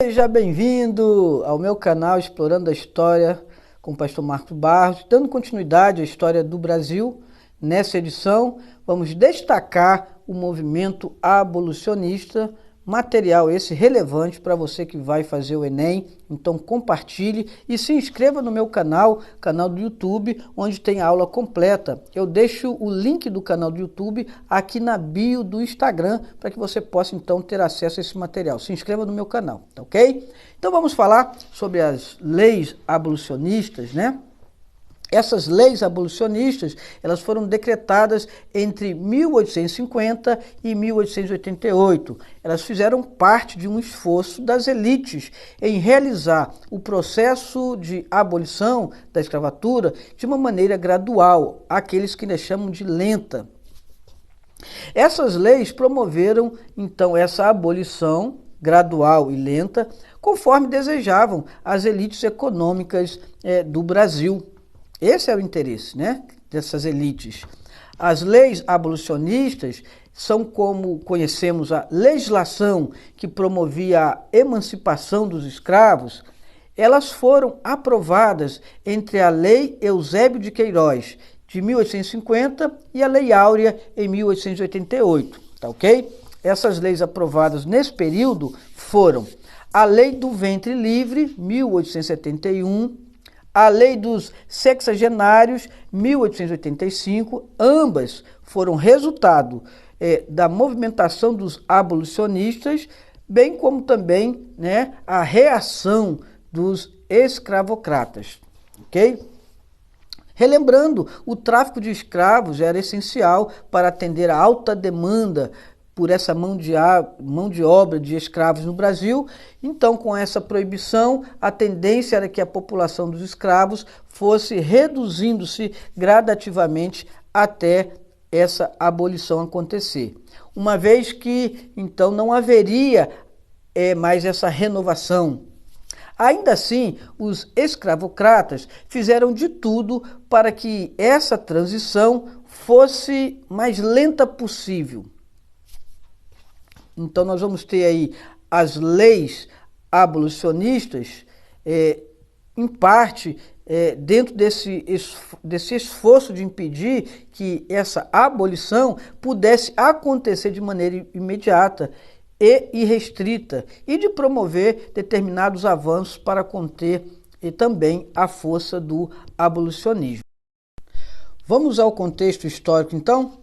Seja bem-vindo ao meu canal Explorando a História com o pastor Marcos Barros, dando continuidade à história do Brasil. Nessa edição, vamos destacar o movimento abolicionista, material esse relevante para você que vai fazer o Enem. Então compartilhe e se inscreva no meu canal do YouTube, onde tem a aula completa. Eu deixo o link do canal do YouTube aqui na bio do Instagram, para que você possa então ter acesso a esse material. Se inscreva no meu canal, tá ok? Então vamos falar sobre as leis abolicionistas, né? Essas leis abolicionistas, elas foram decretadas entre 1850 e 1888. Elas fizeram parte de um esforço das elites em realizar o processo de abolição da escravatura de uma maneira gradual, aqueles que ainda chamam de lenta. Essas leis promoveram, então, essa abolição gradual e lenta, conforme desejavam as elites econômicas do Brasil. Esse era o interesse, né, dessas elites. As leis abolicionistas são, como conhecemos, a legislação que promovia a emancipação dos escravos. Elas foram aprovadas entre a Lei Eusébio de Queiroz, de 1850, e a Lei Áurea, em 1888, tá ok? Essas leis aprovadas nesse período foram a Lei do Ventre Livre, 1871, a Lei dos Sexagenários, 1885, ambas foram resultado da movimentação dos abolicionistas, bem como também, né, a reação dos escravocratas, ok? Relembrando, o tráfico de escravos era essencial para atender a alta demanda por essa mão de obra de escravos no Brasil. Então, com essa proibição, a tendência era que a população dos escravos fosse reduzindo-se gradativamente até essa abolição acontecer. Uma vez que, então, não haveria mais essa renovação. Ainda assim, os escravocratas fizeram de tudo para que essa transição fosse mais lenta possível. Então nós vamos ter aí as leis abolicionistas, em parte, dentro desse esforço de impedir que essa abolição pudesse acontecer de maneira imediata e irrestrita, e de promover determinados avanços para conter também a força do abolicionismo. Vamos ao contexto histórico, então?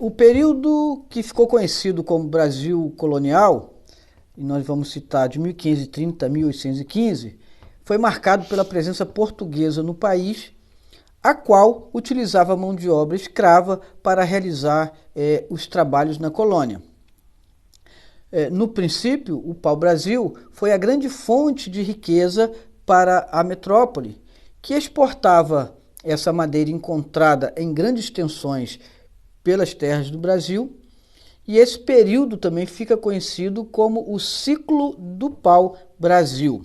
O período que ficou conhecido como Brasil colonial, e nós vamos citar de 1530 a 1815, foi marcado pela presença portuguesa no país, a qual utilizava mão de obra escrava para realizar os trabalhos na colônia. No princípio, o pau-brasil foi a grande fonte de riqueza para a metrópole, que exportava essa madeira encontrada em grandes extensões pelas terras do Brasil, e esse período também fica conhecido como o ciclo do pau-brasil.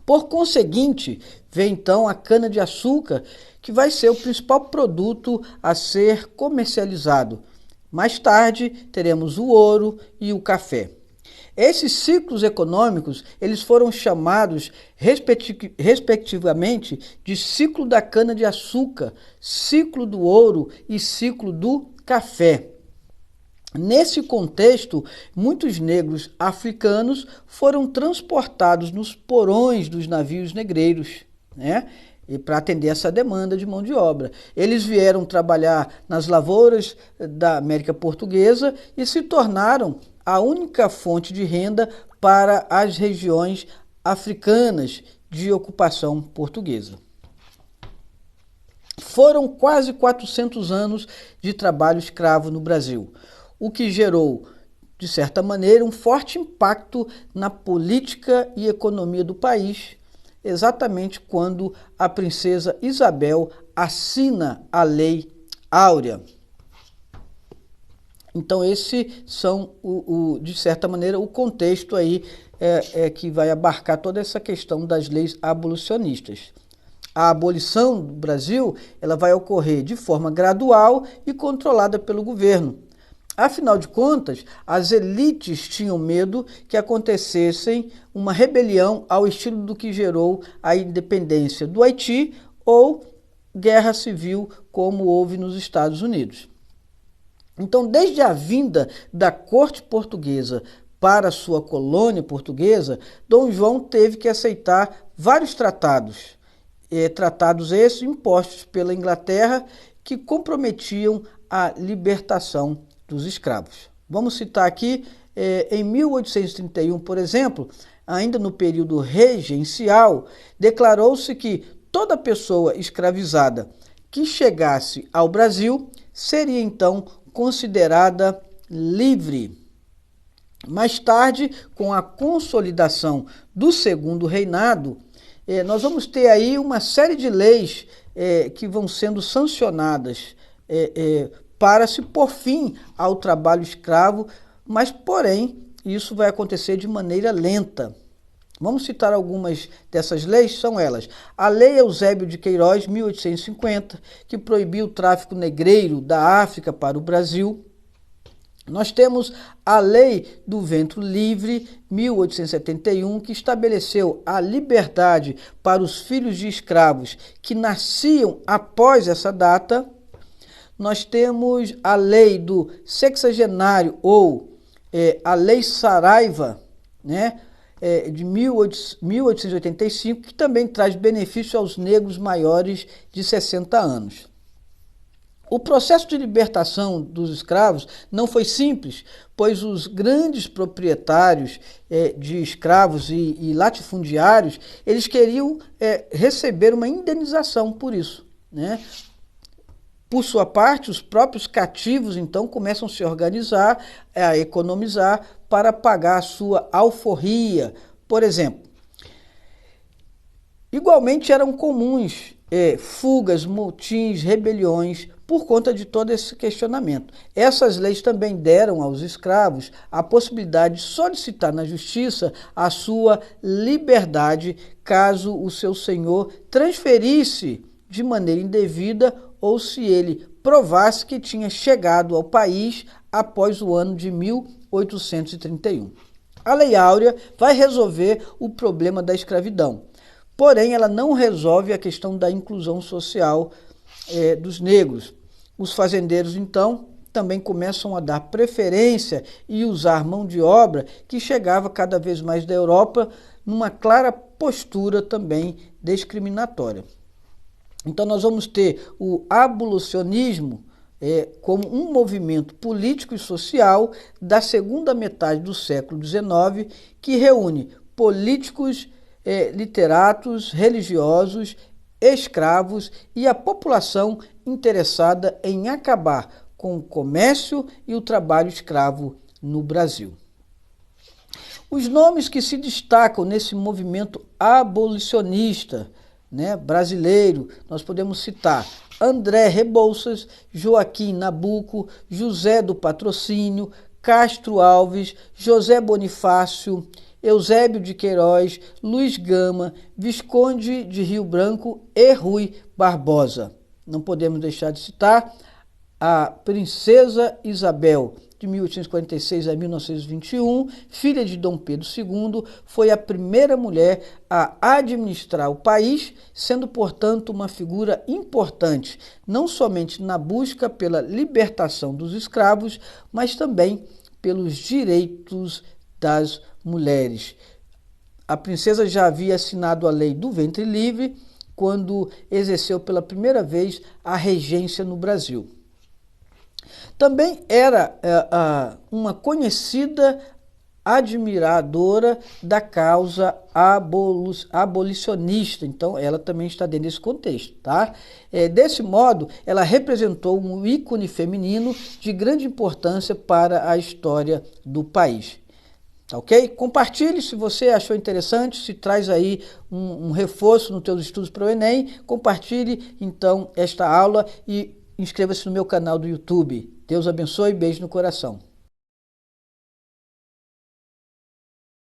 Por conseguinte, vem então a cana-de-açúcar, que vai ser o principal produto a ser comercializado. Mais tarde, teremos o ouro e o café. Esses ciclos econômicos, eles foram chamados respectivamente de ciclo da cana-de-açúcar, ciclo do ouro e ciclo do café. Nesse contexto, muitos negros africanos foram transportados nos porões dos navios negreiros, né? E para atender essa demanda de mão de obra. Eles vieram trabalhar nas lavouras da América Portuguesa e se tornaram a única fonte de renda para as regiões africanas de ocupação portuguesa. Foram quase 400 anos de trabalho escravo no Brasil, o que gerou, de certa maneira, um forte impacto na política e economia do país, exatamente quando a princesa Isabel assina a Lei Áurea. Então esse são, de certa maneira, o contexto aí que vai abarcar toda essa questão das leis abolicionistas. A abolição do Brasil ela vai ocorrer de forma gradual e controlada pelo governo. Afinal de contas, as elites tinham medo que acontecesse uma rebelião ao estilo do que gerou a independência do Haiti ou guerra civil, como houve nos Estados Unidos. Então, desde a vinda da corte portuguesa para sua colônia portuguesa, Dom João teve que aceitar vários tratados. Tratados esses impostos pela Inglaterra que comprometiam a libertação dos escravos. Vamos citar aqui, em 1831, por exemplo, ainda no período regencial, declarou-se que toda pessoa escravizada que chegasse ao Brasil seria então considerada livre. Mais tarde, com a consolidação do Segundo Reinado, nós vamos ter aí uma série de leis que vão sendo sancionadas para se pôr fim ao trabalho escravo, mas, porém, isso vai acontecer de maneira lenta. Vamos citar algumas dessas leis, são elas. A Lei Eusébio de Queiroz, 1850, que proibiu o tráfico negreiro da África para o Brasil. Nós temos a Lei do Ventre Livre, 1871, que estabeleceu a liberdade para os filhos de escravos que nasciam após essa data. Nós temos a Lei do Sexagenário, ou a Lei Saraiva, né, de 1885, que também traz benefício aos negros maiores de 60 anos. O processo de libertação dos escravos não foi simples, pois os grandes proprietários de escravos e latifundiários, eles queriam receber uma indenização por isso, né? Por sua parte, os próprios cativos, então, começam a se organizar, a economizar para pagar a sua alforria, por exemplo. Igualmente eram comuns fugas, motins, rebeliões, por conta de todo esse questionamento. Essas leis também deram aos escravos a possibilidade de solicitar na justiça a sua liberdade, caso o seu senhor transferisse de maneira indevida ou se ele provasse que tinha chegado ao país após o ano de 1831. A Lei Áurea vai resolver o problema da escravidão, porém ela não resolve a questão da inclusão social dos negros. Os fazendeiros, então, também começam a dar preferência e usar mão de obra que chegava cada vez mais da Europa, numa clara postura também discriminatória. Então nós vamos ter o abolicionismo como um movimento político e social da segunda metade do século XIX, que reúne políticos, literatos, religiosos, escravos e a população interessada em acabar com o comércio e o trabalho escravo no Brasil. Os nomes que se destacam nesse movimento abolicionista, né, brasileiro, nós podemos citar André Rebouças, Joaquim Nabuco, José do Patrocínio, Castro Alves, José Bonifácio, Eusébio de Queiroz, Luiz Gama, Visconde de Rio Branco e Rui Barbosa. Não podemos deixar de citar a Princesa Isabel, de 1846 a 1921, filha de Dom Pedro II, foi a primeira mulher a administrar o país, sendo, portanto, uma figura importante, não somente na busca pela libertação dos escravos, mas também pelos direitos das mulheres. A princesa já havia assinado a Lei do Ventre Livre quando exerceu pela primeira vez a regência no Brasil. Também era uma conhecida admiradora da causa abolicionista, então ela também está dentro desse contexto, tá? Desse modo, ela representou um ícone feminino de grande importância para a história do país. Tá, ok? Compartilhe se você achou interessante, se traz aí um reforço nos teus estudos para o Enem, compartilhe então esta aula e inscreva-se no meu canal do YouTube. Deus abençoe, beijo no coração.